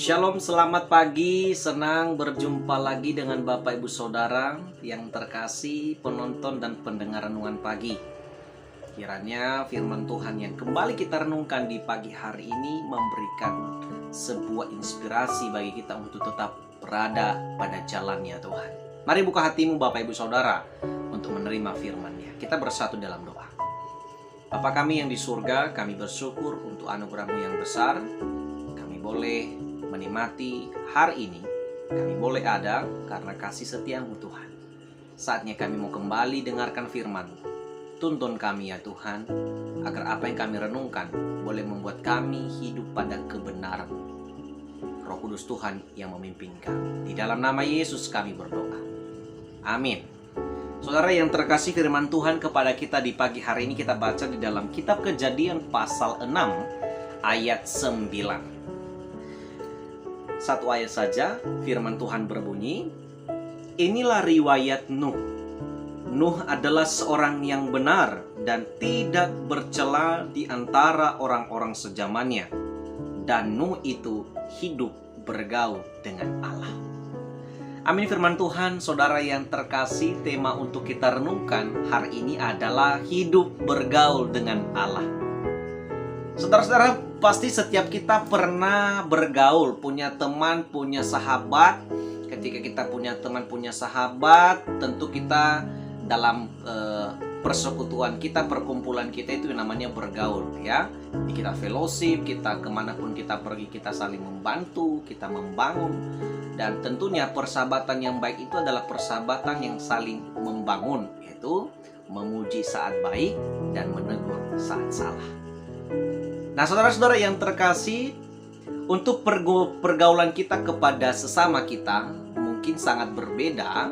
Shalom, selamat pagi. Senang berjumpa lagi dengan Bapak Ibu Saudara yang terkasih, penonton dan pendengar renungan pagi. Kiranya firman Tuhan yang kembali kita renungkan di pagi hari ini memberikan sebuah inspirasi bagi kita untuk tetap berada pada jalannya Tuhan. Mari buka hatimu Bapak Ibu Saudara untuk menerima firman-Nya. Kita bersatu dalam doa. Bapa kami yang di surga, kami bersyukur untuk anugerah-Mu yang besar. Kami boleh menikmati hari ini, kami boleh ada karena kasih setia-Mu Tuhan. Saatnya kami mau kembali dengarkan firman-Mu. Tuntun kami ya Tuhan, agar apa yang kami renungkan boleh membuat kami hidup pada kebenaran. Roh Kudus Tuhan yang memimpin kami. Di dalam nama Yesus kami berdoa. Amin. Saudara yang terkasih, firman Tuhan kepada kita di pagi hari ini kita baca di dalam kitab Kejadian pasal 6 ayat 9. Satu ayat saja, firman Tuhan berbunyi, inilah riwayat Nuh. Nuh adalah seorang yang benar dan tidak bercela di antara orang-orang sezamannya. Dan Nuh itu hidup bergaul dengan Allah. Amin. Firman Tuhan, saudara yang terkasih, tema untuk kita renungkan hari ini adalah hidup bergaul dengan Allah. Saudara-saudara, pasti setiap kita pernah bergaul, punya teman, punya sahabat. Ketika kita punya teman, punya sahabat, tentu kita dalam persekutuan kita, perkumpulan kita itu namanya bergaul ya. Kita fellowship, kita kemanapun kita pergi, kita saling membantu, kita membangun. Dan tentunya persahabatan yang baik itu adalah persahabatan yang saling membangun, yaitu memuji saat baik dan menegur saat salah. Nah, saudara-saudara yang terkasih, untuk pergaulan kita kepada sesama kita mungkin sangat berbeda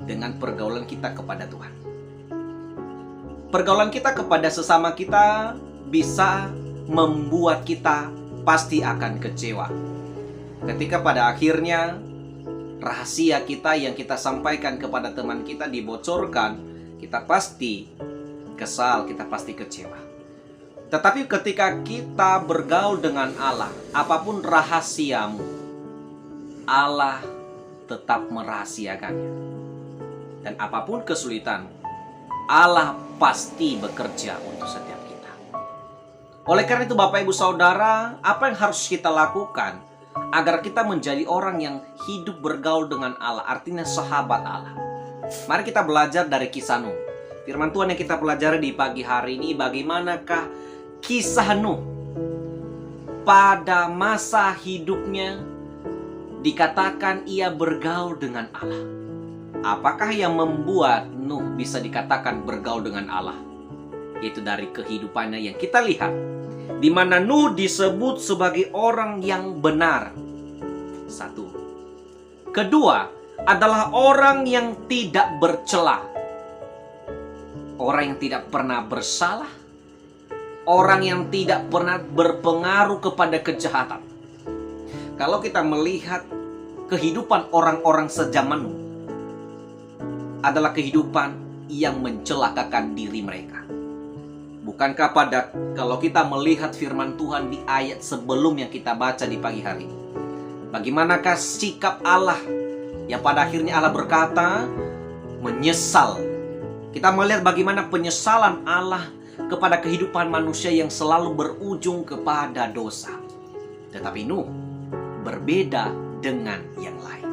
dengan pergaulan kita kepada Tuhan. Pergaulan kita kepada sesama kita bisa membuat kita pasti akan kecewa. Ketika pada akhirnya rahasia kita yang kita sampaikan kepada teman kita dibocorkan, kita pasti kesal, kita pasti kecewa. Tetapi ketika kita bergaul dengan Allah, apapun rahasiamu, Allah tetap merahasiakannya. Dan apapun kesulitanmu, Allah pasti bekerja untuk setiap kita. Oleh karena itu Bapak Ibu Saudara, apa yang harus kita lakukan agar kita menjadi orang yang hidup bergaul dengan Allah, artinya sahabat Allah? Mari kita belajar dari kisah Nuh. Firman Tuhan yang kita pelajari di pagi hari ini, bagaimanakah kisah Nuh pada masa hidupnya dikatakan ia bergaul dengan Allah. Apakah yang membuat Nuh bisa dikatakan bergaul dengan Allah? Yaitu dari kehidupannya yang kita lihat, di mana Nuh disebut sebagai orang yang benar. Satu. Kedua, adalah orang yang tidak bercela. Orang yang tidak pernah bersalah. Orang yang tidak pernah berpengaruh kepada kejahatan. Kalau kita melihat kehidupan orang-orang sezaman Nuh, adalah kehidupan yang mencelakakan diri mereka. Bukankah kalau kita melihat firman Tuhan di ayat sebelum yang kita baca di pagi hari ini, bagaimanakah sikap Allah yang pada akhirnya Allah berkata menyesal. Kita melihat bagaimana penyesalan Allah kepada kehidupan manusia yang selalu berujung kepada dosa. Tetapi Nuh berbeda dengan yang lain.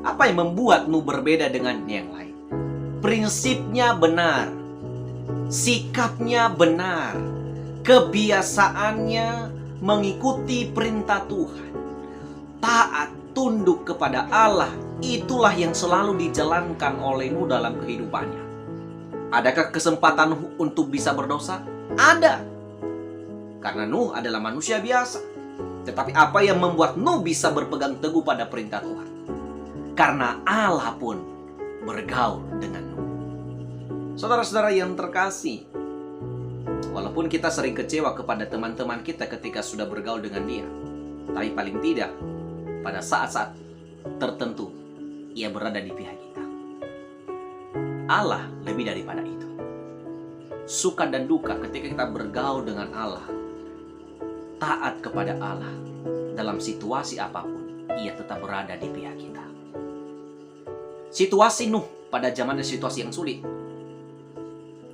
Apa yang membuat Nuh berbeda dengan yang lain? Prinsipnya benar, sikapnya benar, kebiasaannya mengikuti perintah Tuhan, taat, tunduk kepada Allah. Itulah yang selalu dijalankan oleh Nuh dalam kehidupannya. Adakah kesempatan untuk bisa berdosa? Ada. Karena Nuh adalah manusia biasa. Tetapi apa yang membuat Nuh bisa berpegang teguh pada perintah Tuhan? Karena Allah pun bergaul dengan Nuh. Saudara-saudara yang terkasih, walaupun kita sering kecewa kepada teman-teman kita ketika sudah bergaul dengan dia, tapi paling tidak pada saat-saat tertentu ia berada di pihak kita. Allah lebih daripada itu. Suka dan duka ketika kita bergaul dengan Allah, taat kepada Allah, dalam situasi apapun, ia tetap berada di pihak kita. Situasi Nuh pada zamannya situasi yang sulit.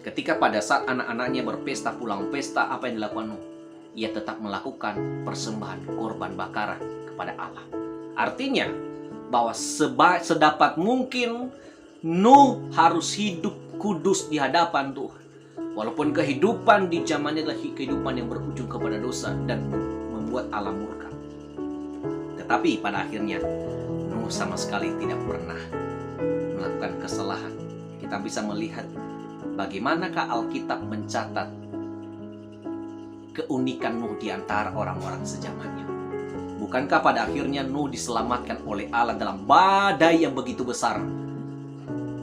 Ketika pada saat anak-anaknya berpesta pulang pesta, apa yang dilakukan Nuh? Ia tetap melakukan persembahan korban bakaran kepada Allah. Artinya bahwa sedapat mungkin Nuh harus hidup kudus di hadapan Tuhan. Walaupun kehidupan di zamannya adalah kehidupan yang berujung kepada dosa dan membuat Allah murka. Tetapi pada akhirnya Nuh sama sekali tidak pernah melakukan kesalahan. Kita bisa melihat bagaimanakah Alkitab mencatat keunikan Nuh di antara orang-orang sezamannya. Bukankah pada akhirnya Nuh diselamatkan oleh Allah dalam badai yang begitu besar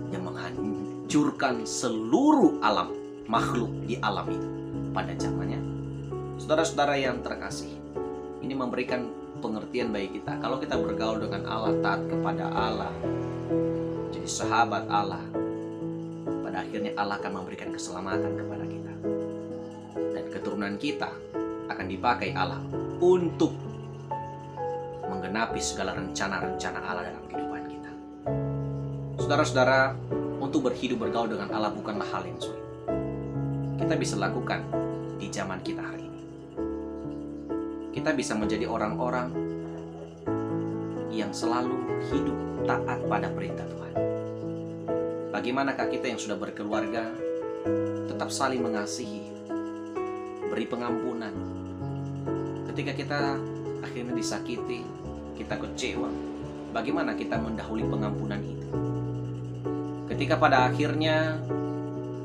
yang menghancurkan seluruh alam, makhluk di alam itu pada zamannya? Saudara-saudara yang terkasih, ini memberikan pengertian bagi kita. Kalau kita bergaul dengan Allah, taat kepada Allah, jadi sahabat Allah, pada akhirnya Allah akan memberikan keselamatan kepada kita. Dan keturunan kita akan dipakai Allah untuk menggenapi segala rencana-rencana Allah dalam kehidupan kita. Saudara-saudara, untuk berhidup bergaul dengan Allah bukanlah hal yang sulit. Kita bisa lakukan di zaman kita hari ini. Kita bisa menjadi orang-orang yang selalu hidup taat pada perintah Tuhan. Bagaimanakah kita yang sudah berkeluarga tetap saling mengasihi, beri pengampunan. Ketika kita akhirnya disakiti, kita kecewa, bagaimana kita mendahului pengampunan itu? Ketika pada akhirnya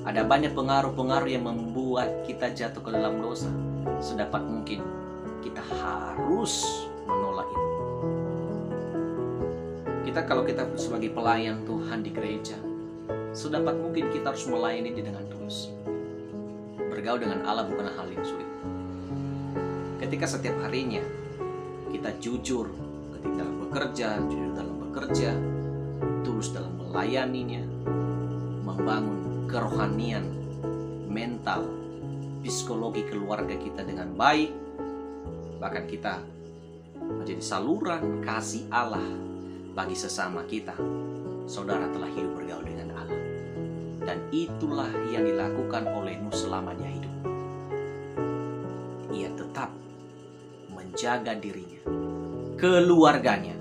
ada banyak pengaruh-pengaruh yang membuat kita jatuh ke dalam dosa, sedapat mungkin kita harus menolak itu. Kalau kita sebagai pelayan Tuhan di gereja, sedapat mungkin kita harus melayani dia dengan tulus. Bergaul dengan Allah bukan hal yang sulit. Ketika setiap harinya kita jujur ketika dalam bekerja, jujur dalam bekerja, tulus dalam melayaninya, membangun kerohanian, mental, psikologi keluarga kita dengan baik, bahkan kita menjadi saluran kasih Allah bagi sesama kita. Saudara telah hidup bergaul dengan Allah. Dan itulah yang dilakukan oleh Nuh selama dia hidup. Ia tetap menjaga dirinya, keluarganya,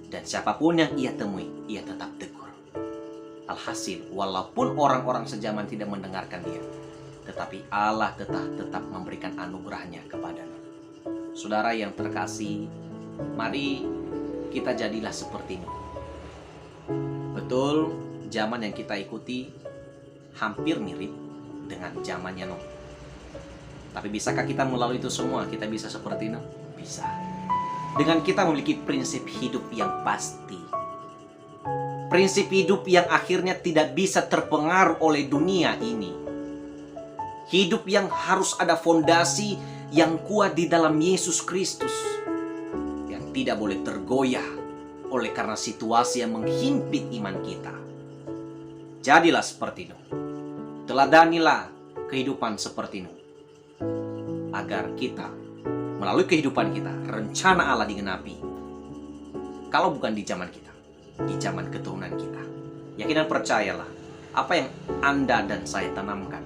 dan siapapun yang ia temui, ia tetap tegur. Alhasil, walaupun orang-orang sejaman tidak mendengarkan dia, tetapi Allah tetap memberikan anugerahnya kepadanya. Saudara yang terkasih, mari kita jadilah seperti Nuh. Betul, zaman yang kita ikuti hampir mirip dengan zamannya Nuh. Tapi bisakah kita melalui itu semua? Kita bisa seperti Nuh? Bisa. Dengan kita memiliki prinsip hidup yang pasti. Prinsip hidup yang akhirnya tidak bisa terpengaruh oleh dunia ini. Hidup yang harus ada fondasi yang kuat di dalam Yesus Kristus, yang tidak boleh tergoyah oleh karena situasi yang menghimpit iman kita. Jadilah seperti Nuh. Teladanilah kehidupan seperti Nuh, agar kita melalui kehidupan kita rencana Allah digenapi. Kalau bukan di zaman kita, di zaman keturunan kita. Yakin dan percayalah, apa yang Anda dan saya tanamkan,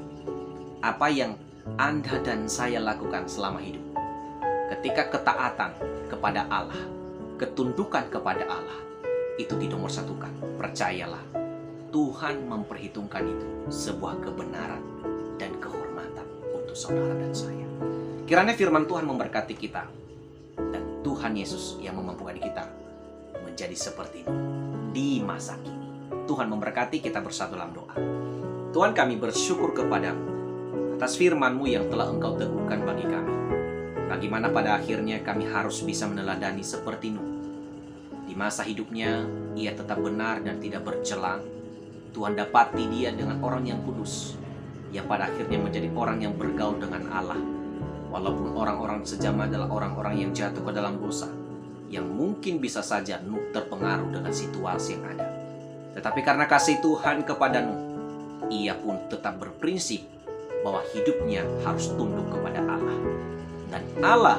apa yang Anda dan saya lakukan selama hidup, ketika ketaatan kepada Allah, ketundukan kepada Allah, itu dinomorsatukan. Percayalah, Tuhan memperhitungkan itu sebuah kebenaran dan kehormatan untuk saudara dan saya. Kiranya firman Tuhan memberkati kita, dan Tuhan Yesus yang memampukan kita menjadi seperti Nuh di masa kini. Tuhan memberkati, kita bersatu dalam doa. Tuhan, kami bersyukur kepadamu atas firman-Mu yang telah Engkau teguhkan bagi kami. Bagaimana pada akhirnya kami harus bisa meneladani seperti Nuh. Di masa hidupnya, ia tetap benar dan tidak bercela. Tuhan dapati dia dengan orang yang kudus, yang pada akhirnya menjadi orang yang bergaul dengan Allah. Walaupun orang-orang sejaman adalah orang-orang yang jatuh ke dalam dosa, yang mungkin bisa saja Nuh terpengaruh dengan situasi yang ada. Tetapi karena kasih Tuhan kepada Nuh, ia pun tetap berprinsip bahwa hidupnya harus tunduk kepada Allah. Dan Allah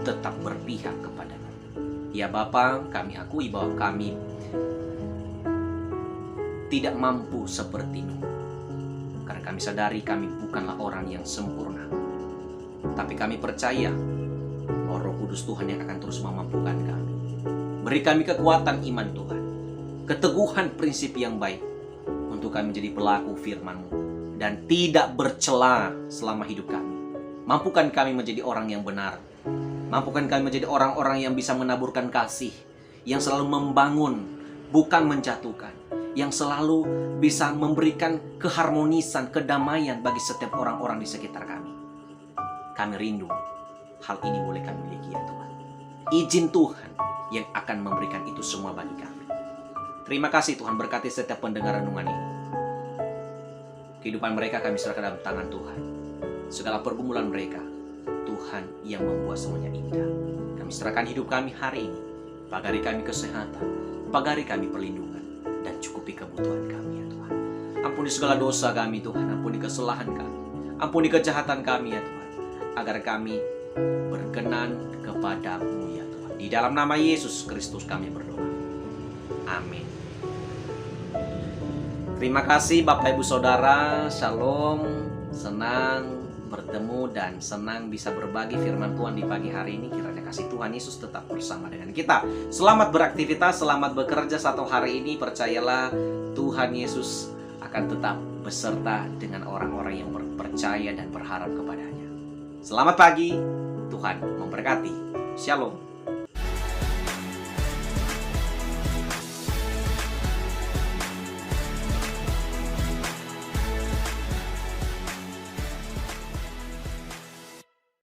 tetap berpihak kepada-Mu. Ya Bapa, kami akui bahwa kami tidak mampu seperti Nuh. Karena kami sadari kami bukanlah orang yang sempurna. Tapi kami percaya bahwa Roh Kudus Tuhan yang akan terus memampukan kami. Beri kami kekuatan iman Tuhan, keteguhan prinsip yang baik untuk kami menjadi pelaku firman-Mu dan tidak bercela selama hidup kami. Mampukan kami menjadi orang yang benar. Mampukan kami menjadi orang-orang yang bisa menaburkan kasih, yang selalu membangun, bukan menjatuhkan, yang selalu bisa memberikan keharmonisan, kedamaian bagi setiap orang-orang di sekitar kami. Kami rindu hal ini boleh kami miliki ya Tuhan. Izin Tuhan yang akan memberikan itu semua bagi kami. Terima kasih Tuhan, berkati setiap pendengar renungan ini. Kehidupan mereka kami serahkan dalam tangan Tuhan. Segala pergumulan mereka, Tuhan yang membuat semuanya indah. Kami serahkan hidup kami hari ini. Pagari kami kesehatan, pagari kami perlindungan, dan cukupi kebutuhan kami ya Tuhan. Ampuni segala dosa kami Tuhan, ampuni kesalahan kami, ampuni kejahatan kami ya Tuhan, agar kami berkenan kepada-Mu ya Tuhan. Di dalam nama Yesus Kristus kami berdoa. Amin. Terima kasih Bapak Ibu Saudara. Shalom. Senang bertemu dan senang bisa berbagi firman Tuhan di pagi hari ini. Kiranya kasih Tuhan Yesus tetap bersama dengan kita. Selamat beraktivitas, selamat bekerja satu hari ini. Percayalah Tuhan Yesus akan tetap beserta dengan orang-orang yang percaya dan berharap kepadanya. Selamat pagi, Tuhan memberkati. Shalom.